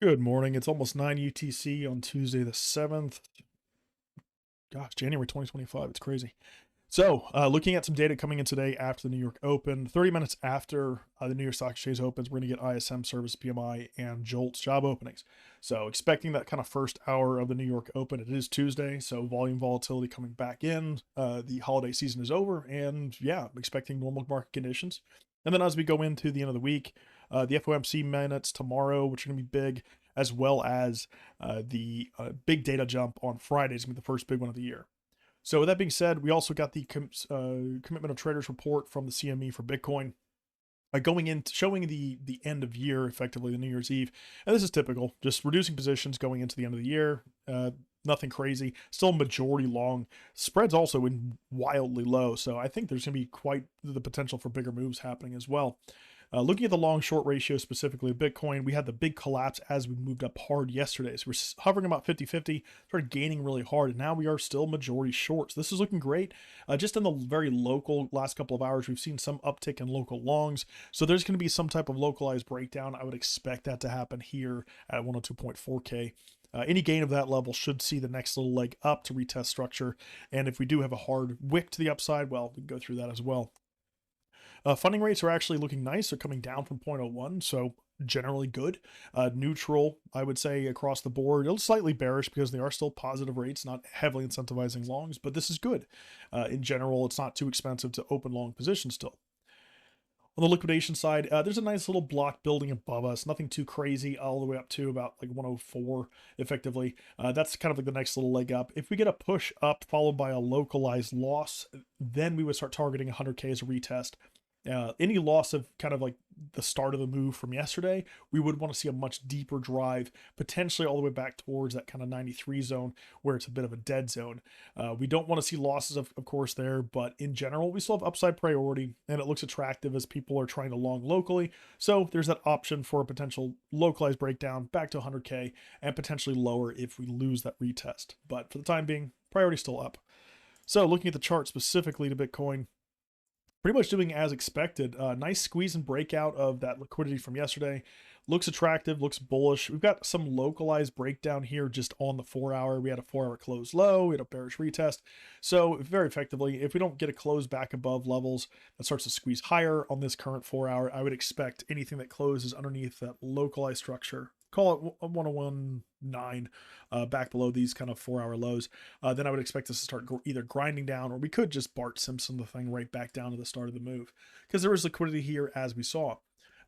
Good morning. It's almost 9 UTC on Tuesday the 7th. Gosh, January 2025. It's crazy. So, looking at some data coming in today after the New York Open, 30 minutes after the New York Stock Exchange opens, we're going to get ISM service PMI and JOLTS job openings. So, expecting that kind of first hour of the New York Open. It is Tuesday, so volume volatility coming back in. The holiday season is over, and yeah, expecting normal market conditions. And then as we go into the end of the week, the FOMC minutes tomorrow, which are going to be big, as well as the big data jump on Friday is going to be the first big one of the year. So with that being said, we also got the commitment of traders report from the CME for Bitcoin, going in showing the end of year, effectively the New Year's Eve. And this is typical, just reducing positions going into the end of the year. Nothing crazy, still majority long. Spreads also in wildly low, so I think there's going to be quite the potential for bigger moves happening as well. Looking at the long short ratio specifically of Bitcoin, we had the big collapse as we moved up hard yesterday. So we're hovering about 50-50, started gaining really hard, and now we are still majority shorts. This is looking great. Just in the very local last couple of hours, we've seen some uptick in local longs. So there's going to be some type of localized breakdown. I would expect that to happen here at 102.4K. Any gain of that level should see the next little leg up to retest structure. And if we do have a hard wick to the upside, well, we can go through that as well. Funding rates are actually looking nice. They're coming down from 0.01, so generally good. Neutral, I would say, across the board. It's slightly bearish because they are still positive rates, not heavily incentivizing longs, but this is good. In general, it's not too expensive to open long positions still. On the liquidation side, there's a nice little block building above us. Nothing too crazy, all the way up to about like 104, effectively. That's kind of like the next little leg up. If we get a push up followed by a localized loss, then we would start targeting 100K as a retest. Any loss of kind of like the start of the move from yesterday, we would want to see a much deeper drive, potentially all the way back towards that kind of 93 zone where it's a bit of a dead zone. We don't want to see losses, of course, there, but in general, we still have upside priority and it looks attractive as people are trying to long locally. So there's that option for a potential localized breakdown back to 100K and potentially lower if we lose that retest. But for the time being, priority still up. So looking at the chart specifically to Bitcoin, pretty much doing as expected. Nice squeeze and breakout of that liquidity from yesterday. Looks attractive, looks bullish. We've got some localized breakdown here just on the 4-hour. We had a 4-hour close low, we had a bearish retest. So very effectively, if we don't get a close back above levels that starts to squeeze higher on this current 4-hour, I would expect anything that closes underneath that localized structure, call it 101.9, back below these kind of 4-hour lows, then I would expect us to start either grinding down, or we could just Bart Simpson the thing right back down to the start of the move, because there is liquidity here as we saw.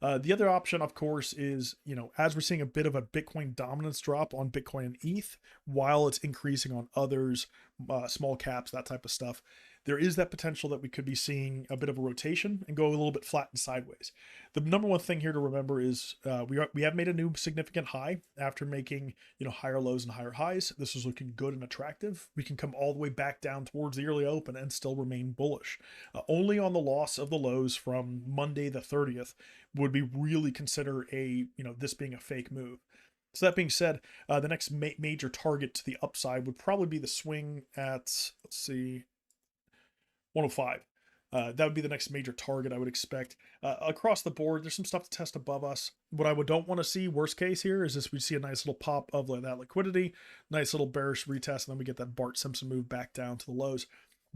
The other option, of course, is, as we're seeing a bit of a Bitcoin dominance drop on Bitcoin and ETH, while it's increasing on others, small caps, that type of stuff, there is that potential that we could be seeing a bit of a rotation and go a little bit flat and sideways. The number one thing here to remember is we have made a new significant high after making higher lows and higher highs. This is looking good and attractive. We can come all the way back down towards the early open and still remain bullish. Only on the loss of the lows from Monday the 30th would we really consider this being a fake move. So that being said, the next major target to the upside would probably be the swing at, let's see, 105. That would be the next major target I would expect. Across the board, there's some stuff to test above us. What I don't want to see, worst case here, is this: we see a nice little pop of that liquidity, nice little bearish retest, and then we get that Bart Simpson move back down to the lows.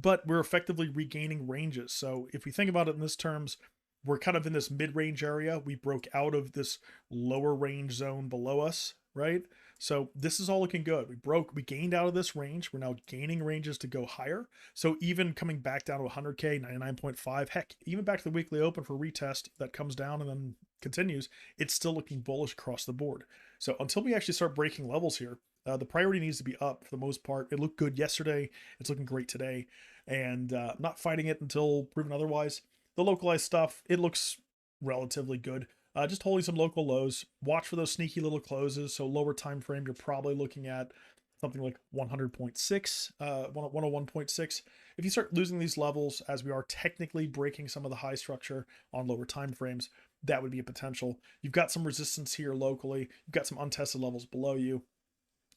But we're effectively regaining ranges. So if we think about it in this terms, we're kind of in this mid-range area. We broke out of this lower range zone below us, right? So this is all looking good. We gained out of this range. We're now gaining ranges to go higher. So even coming back down to 100K, 99.5, heck, even back to the weekly open for retest that comes down and then continues, it's still looking bullish across the board. So until we actually start breaking levels here, the priority needs to be up for the most part. It looked good yesterday. It's looking great today. And I'm not fighting it until proven otherwise. The localized stuff, it looks relatively good. Just holding some local lows. Watch for those sneaky little closes. So lower time frame, you're probably looking at something like 100.6, 101.6. If you start losing these levels, as we are technically breaking some of the high structure on lower time frames, that would be a potential. You've got some resistance here locally. You've got some untested levels below you.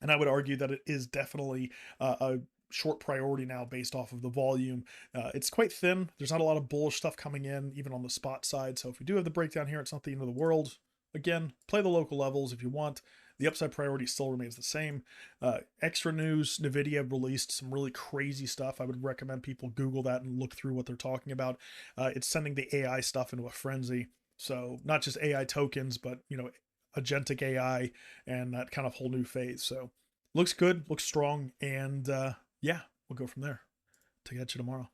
And I would argue that it is definitely a short priority now based off of the volume. It's quite thin. There's not a lot of bullish stuff coming in, even on the spot side. So if we do have the breakdown here, it's not the end of the world. Again, play the local levels if you want. The upside priority still remains the same. Extra news: NVIDIA released some really crazy stuff. I would recommend people Google that and look through what they're talking about. It's sending the AI stuff into a frenzy. So not just AI tokens, but agentic AI and that kind of whole new phase. So looks good, looks strong, and yeah, we'll go from there. To catch you tomorrow.